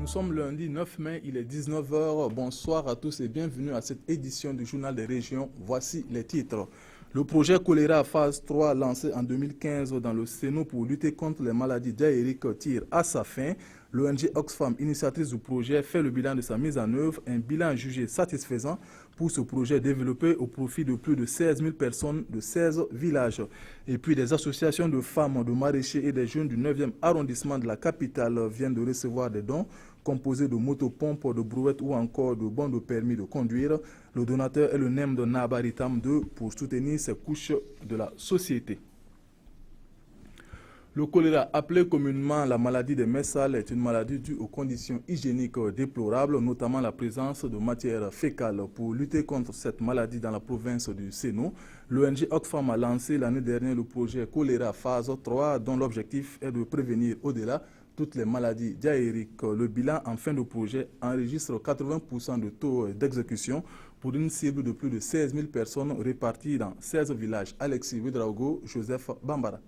Nous sommes lundi 9 mai, il est 19 h. Bonsoir à tous et bienvenue à cette édition du Journal des Régions. Voici les titres. Le projet choléra phase 3 lancé en 2015 dans le Sénat pour lutter contre les maladies diarrhéiques tire à sa fin. L'ONG Oxfam, initiatrice du projet, fait le bilan de sa mise en œuvre, un bilan jugé satisfaisant pour ce projet développé au profit de plus de 16 000 personnes de 16 villages. Et puis des associations de femmes, de maraîchers et des jeunes du 9e arrondissement de la capitale viennent de recevoir des dons composés de motopompes, de brouettes ou encore de bons de permis de conduire. Le donateur est le NEM de Nabaritam 2 pour soutenir ces couches de la société. Le choléra, appelé communément la maladie des messales, est une maladie due aux conditions hygiéniques déplorables, notamment la présence de matières fécales. Pour lutter contre cette maladie dans la province du Sénat, l'ONG Oxfam a lancé l'année dernière le projet choléra phase 3, dont l'objectif est de prévenir au-delà toutes les maladies diarrhéiques. Le bilan en fin de projet enregistre 80% de taux d'exécution pour une cible de plus de 16 000 personnes réparties dans 16 villages. Alexis Ouedraogo, Joseph Bambara.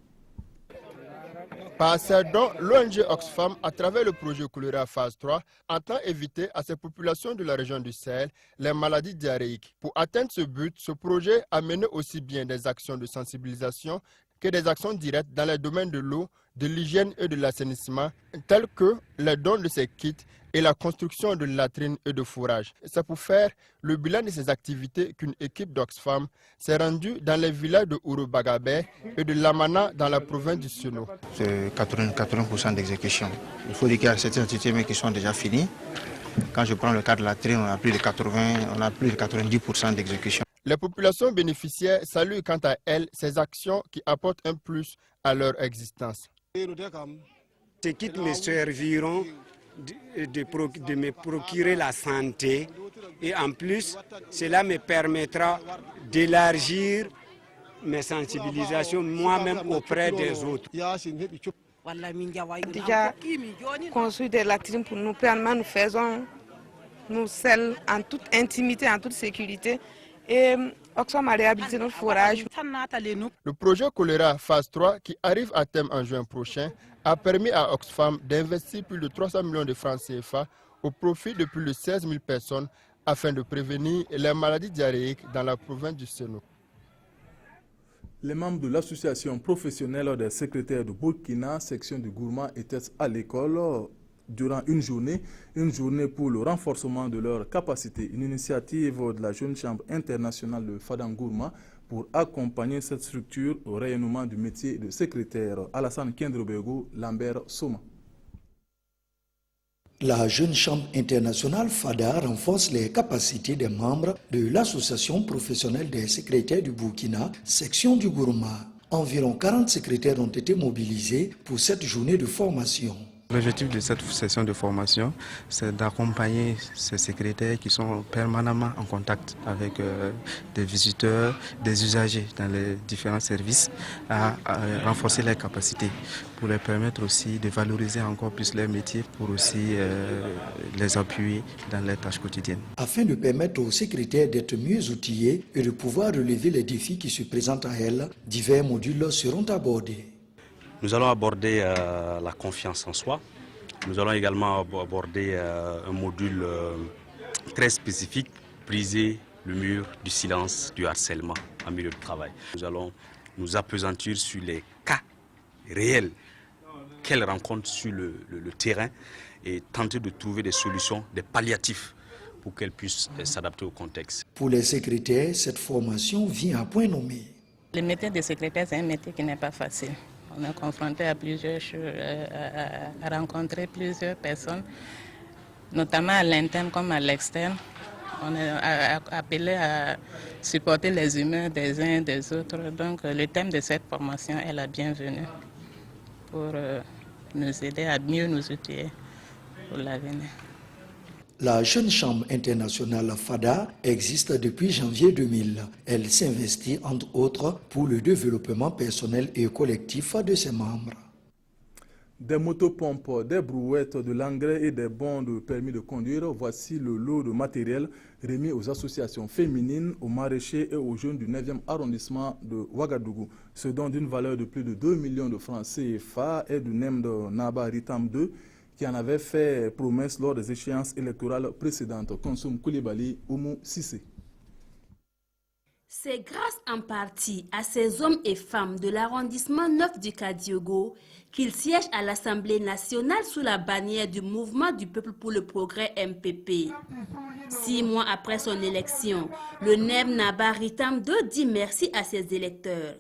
Par ces dons, l'ONG Oxfam, à travers le projet choléra phase 3, entend éviter à ces populations de la région du Sahel les maladies diarrhéiques. Pour atteindre ce but, ce projet a mené aussi bien des actions de sensibilisation que des actions directes dans les domaines de l'eau, de l'hygiène et de l'assainissement, tels que les dons de ces kits et la construction de latrines et de fourrages. C'est pour faire le bilan de ces activités qu'une équipe d'Oxfam s'est rendue dans les villages de Ouro-Bagabé et de Lamana dans la province du Sénat. C'est 80% d'exécution. Il faut dire qu'il y a certaines activités qui sont déjà finies. Quand je prends le cas de la latrine, on a plus de 90% d'exécution. Les populations bénéficiaires saluent quant à elles ces actions qui apportent un plus à leur existence. Ces kits me serviront de me procurer la santé et en plus, cela me permettra d'élargir mes sensibilisations moi-même auprès des autres. Déjà construit des latrines pour nous permettre, nous faisons nous seuls en toute intimité, en toute sécurité. Et Oxfam a réhabilité notre forage. Le projet choléra phase 3 qui arrive à terme en juin prochain a permis à Oxfam d'investir plus de 300 millions de francs CFA au profit de plus de 16 000 personnes afin de prévenir les maladies diarrhéiques dans la province du Sénat. Les membres de l'association professionnelle des secrétaires de Burkina, section du Gourma, étaient à l'école durant une journée pour le renforcement de leurs capacités. Une initiative de la Jeune Chambre internationale de Fadangourma pour accompagner cette structure au rayonnement du métier de secrétaire. Alassane Kendrobego, Lambert Soma. La Jeune Chambre internationale FADA renforce les capacités des membres de l'Association professionnelle des secrétaires du Burkina, section du Gourma. Environ 40 secrétaires ont été mobilisés pour cette journée de formation. L'objectif de cette session de formation, c'est d'accompagner ces secrétaires qui sont permanemment en contact avec des visiteurs, des usagers dans les différents services, à renforcer leurs capacités pour leur permettre aussi de valoriser encore plus leur métier, pour aussi les appuyer dans leurs tâches quotidiennes. Afin de permettre aux secrétaires d'être mieux outillés et de pouvoir relever les défis qui se présentent à elles, divers modules seront abordés. Nous allons aborder la confiance en soi. Nous allons également aborder un module très spécifique, briser le mur du silence, du harcèlement en milieu de travail. Nous allons nous appesantir sur les cas réels qu'elles rencontrent sur le terrain et tenter de trouver des solutions, des palliatifs pour qu'elles puissent s'adapter au contexte. Pour les secrétaires, cette formation vient à point nommé. Le métier de secrétaire, c'est un métier qui n'est pas facile. On est confronté à plusieurs choses, à rencontrer plusieurs personnes, notamment à l'interne comme à l'externe. On est appelé à supporter les humeurs des uns et des autres. Donc le thème de cette formation est la bienvenue pour nous aider à mieux nous outiller pour l'avenir. La Jeune Chambre internationale FADA existe depuis janvier 2000. Elle s'investit entre autres pour le développement personnel et collectif de ses membres. Des motopompes, des brouettes, de l'engrais et des bons de permis de conduire, voici le lot de matériel remis aux associations féminines, aux maraîchers et aux jeunes du 9e arrondissement de Ouagadougou. Ce don d'une valeur de plus de 2 millions de francs CFA est du NEM de Nabaritam 2 qui en avait fait promesse lors des échéances électorales précédentes. Konsoum Koulibaly, Oumou Sissé. C'est grâce en partie à ces hommes et femmes de l'arrondissement 9 du Kadiogo qu'ils siègent à l'Assemblée nationale sous la bannière du Mouvement du Peuple pour le Progrès MPP. 6 mois après son élection, le NEB Nabaritam dit merci à ses électeurs.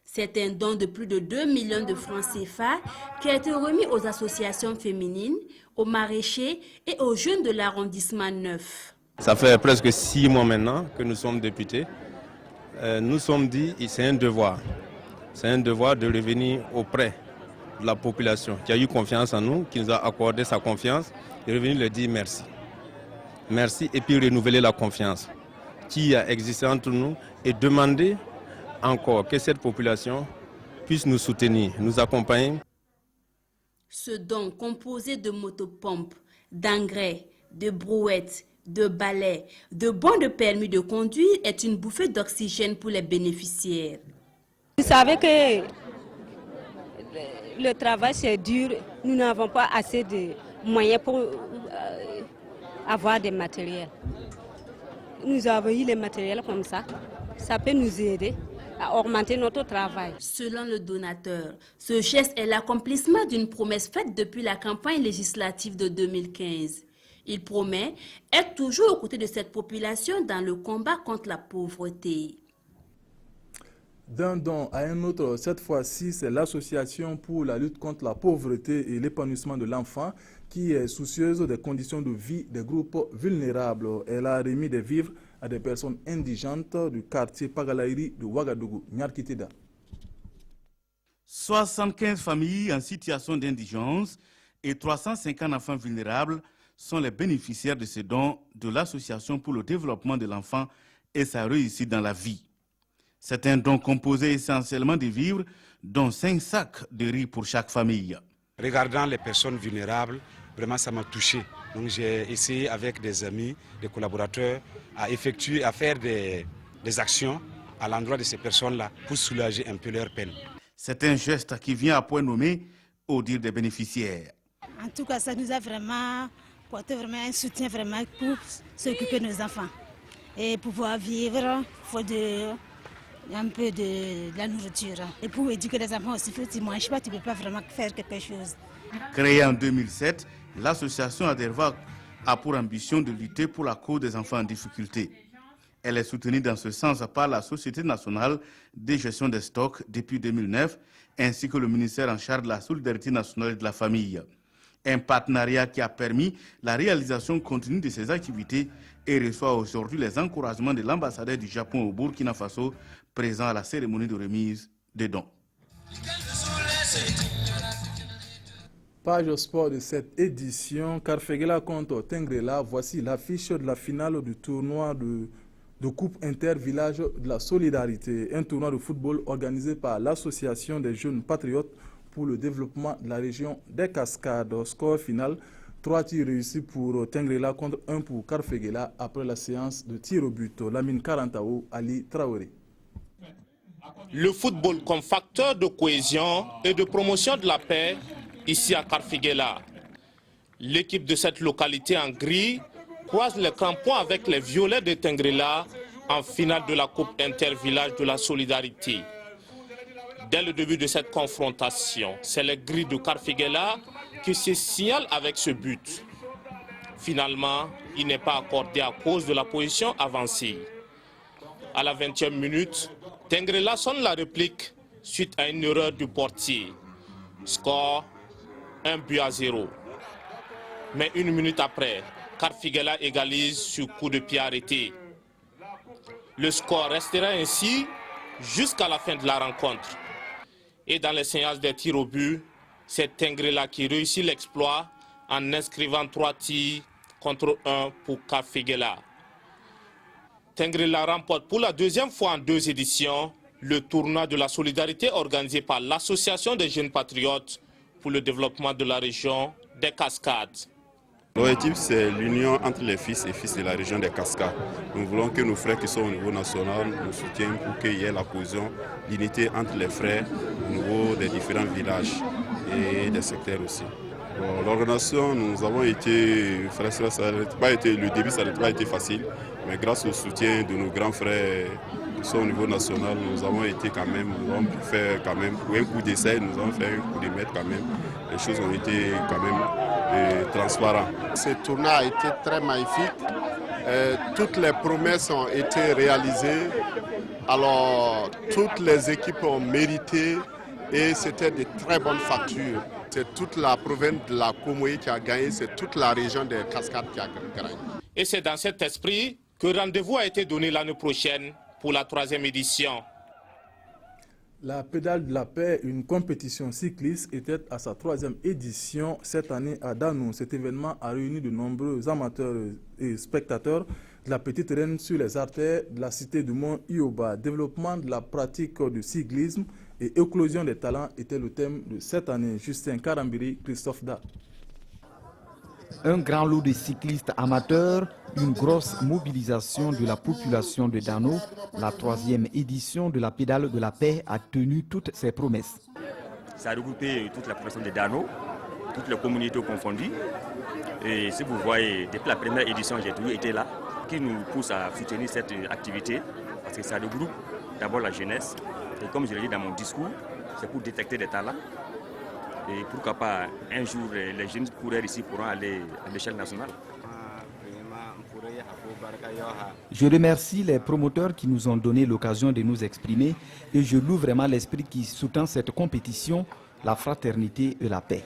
C'est un don de plus de 2 millions de francs CFA qui a été remis aux associations féminines, aux maraîchers et aux jeunes de l'arrondissement 9. Ça fait presque 6 mois maintenant que nous sommes députés. Nous sommes dit que c'est un devoir. C'est un devoir de revenir auprès de la population qui a eu confiance en nous, qui nous a accordé sa confiance, de revenir leur dire merci. Merci et puis renouveler la confiance qui a existé entre nous et demander encore que cette population puisse nous soutenir, nous accompagner. Ce don composé de motopompes, d'engrais, de brouettes, de balais, de bons de permis de conduire est une bouffée d'oxygène pour les bénéficiaires. Vous savez que le travail c'est dur, nous n'avons pas assez de moyens pour avoir des matériels. Nous avons eu les matériels comme ça peut nous aider à augmenter notre travail. Selon le donateur, ce geste est l'accomplissement d'une promesse faite depuis la campagne législative de 2015. Il promet être toujours aux côtés de cette population dans le combat contre la pauvreté. D'un don à un autre, cette fois-ci, c'est l'Association pour la lutte contre la pauvreté et l'épanouissement de l'enfant qui est soucieuse des conditions de vie des groupes vulnérables. Elle a remis des vivres à des personnes indigentes du quartier Pagalairi de Ouagadougou. Nyarkiteda. 75 familles en situation d'indigence et 350 enfants vulnérables sont les bénéficiaires de ces dons de l'Association pour le développement de l'enfant et sa réussite dans la vie. C'est un don composé essentiellement de vivres, dont 5 sacs de riz pour chaque famille. Regardant les personnes vulnérables, vraiment ça m'a touché. Donc j'ai essayé avec des amis, des collaborateurs, à faire des actions à l'endroit de ces personnes-là pour soulager un peu leur peine. C'est un geste qui vient à point nommé au dire des bénéficiaires. En tout cas, ça nous a vraiment porté un soutien pour s'occuper de nos enfants. Et pouvoir vivre, il faut un peu de la nourriture. Et pour éduquer les enfants aussi, il faut qu'ils ne mangent pas, tu ne peux pas vraiment faire quelque chose. Créée en 2007, l'association Aderva a pour ambition de lutter pour la cause des enfants en difficulté. Elle est soutenue dans ce sens par la Société nationale de gestion des stocks depuis 2009, ainsi que le ministère en charge de la solidarité nationale et de la famille. Un partenariat qui a permis la réalisation continue de ces activités et reçoit aujourd'hui les encouragements de l'ambassadeur du Japon au Burkina Faso, présent à la cérémonie de remise des dons. Page sport de cette édition, Karfegela contre Tengrela. Voici l'affiche de la finale du tournoi de Coupe Inter-Village de la Solidarité, un tournoi de football organisé par l'Association des jeunes patriotes pour le développement de la région des Cascades. Au score final, 3 tirs réussis pour Tengrela contre 1 pour Karfegela après la séance de tir au but. Lamine Karantao, Ali Traoré. Le football comme facteur de cohésion et de promotion de la paix ici à Karfegela. L'équipe de cette localité en gris croise les crampons avec les violets de Tengrela en finale de la Coupe Inter-Village de la Solidarité. Dès le début de cette confrontation, c'est les gris de Karfegela qui se signalent avec ce but. Finalement, il n'est pas accordé à cause de la position avancée. À la 20e minute, Tengrela sonne la réplique suite à une erreur du portier. Score 1-0. Mais 1 minute après, Karfegela égalise sur coup de pied arrêté. Le score restera ainsi jusqu'à la fin de la rencontre. Et dans les séances des tirs au but, c'est Tengrela qui réussit l'exploit en inscrivant 3 tirs contre 1 pour Karfegela. Tengrela remporte pour la 2e fois en 2 éditions le tournoi de la solidarité organisé par l'Association des jeunes patriotes pour le développement de la région des Cascades. L'objectif, c'est l'union entre les fils et filles de la région des Cascades. Nous voulons que nos frères qui sont au niveau national nous soutiennent pour qu'il y ait la cohésion, l'unité entre les frères au niveau des différents villages et des secteurs aussi. Bon, l'organisation, nous avons été, le début ça n'a pas été facile, mais grâce au soutien de nos grands frères qui sont au niveau national, nous avons été quand même, nous avons pu faire quand même, pour un coup d'essai, nous avons fait un coup de maître quand même. Les choses ont été quand même transparentes. Ce tournoi a été très magnifique. Toutes les promesses ont été réalisées. Alors, toutes les équipes ont mérité et c'était de très bonnes factures. C'est toute la province de la Comoé qui a gagné, c'est toute la région des Cascades qui a gagné. Et c'est dans cet esprit que rendez-vous a été donné l'année prochaine pour la 3e édition. La pédale de la paix, une compétition cycliste, était à sa 3e édition cette année à Dano. Cet événement a réuni de nombreux amateurs et spectateurs de la petite reine sur les artères de la cité du Mont Ioba. Développement de la pratique du cyclisme et éclosion des talents était le thème de cette année. Justin Karambiri, Christophe Da. Un grand lot de cyclistes amateurs, une grosse mobilisation de la population de Dano. La 3e édition de la pédale de la paix a tenu toutes ses promesses. Ça a regroupé toute la population de Dano, toutes les communautés confondues. Et si vous voyez, depuis la première édition, j'ai toujours été là, qui nous pousse à soutenir cette activité, parce que ça regroupe d'abord la jeunesse. Et comme je l'ai dit dans mon discours, c'est pour détecter des talents. Et pourquoi pas, un jour, les jeunes coureurs ici pourront aller à l'échelle nationale. Je remercie les promoteurs qui nous ont donné l'occasion de nous exprimer et je loue vraiment l'esprit qui sous-tend cette compétition, la fraternité et la paix.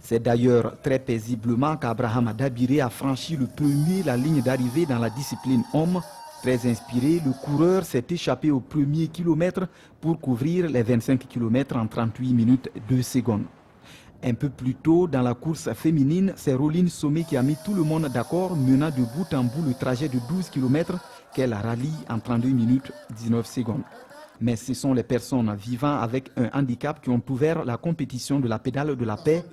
C'est d'ailleurs très paisiblement qu'Abraham Dabiré a franchi le premier la ligne d'arrivée dans la discipline homme. Très inspiré, le coureur s'est échappé au premier kilomètre pour couvrir les 25 km en 38 minutes 2 secondes. Un peu plus tôt, dans la course féminine, c'est Roline Sommet qui a mis tout le monde d'accord, menant de bout en bout le trajet de 12 km qu'elle rallie en 32 minutes 19 secondes. Mais ce sont les personnes vivant avec un handicap qui ont ouvert la compétition de la pédale de la paix.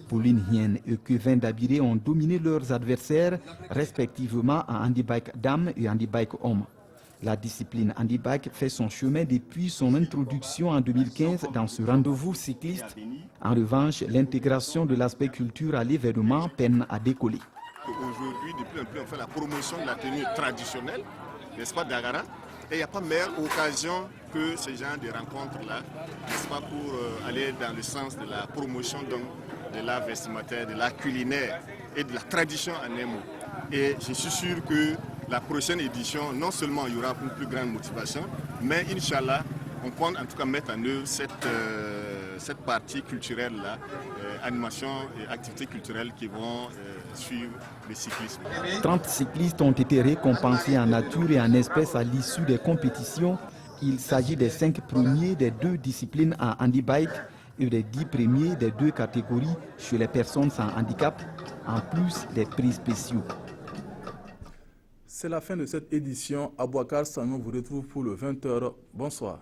Pauline Hien et Kevin Dabiré ont dominé leurs adversaires, respectivement en handibike dame et handibike homme. La discipline handibike fait son chemin depuis son introduction en 2015 dans ce rendez-vous cycliste. En revanche, l'intégration de l'aspect culture à l'événement peine à décoller. Aujourd'hui, de plus en plus, on fait la promotion de la tenue traditionnelle, n'est-ce pas, d'Agara. Et il n'y a pas meilleure occasion que ce genre de rencontres-là, n'est-ce pas, pour aller dans le sens de la promotion donc, de l'art vestimentaire, de l'art culinaire et de la tradition en un mot. Et je suis sûr que la prochaine édition, non seulement il y aura une plus grande motivation, mais Inch'Allah, on compte en tout cas mettre en œuvre cette partie culturelle-là, animation et activités culturelles qui vont suivre le cyclisme. 30 cyclistes ont été récompensés en nature et en espèces à l'issue des compétitions. Il s'agit des 5 premiers des 2 disciplines en handibike et des 10 premiers des 2 catégories chez les personnes sans handicap, en plus des prix spéciaux. C'est la fin de cette édition. Abouakar Sanou vous retrouve pour le 20h. Bonsoir.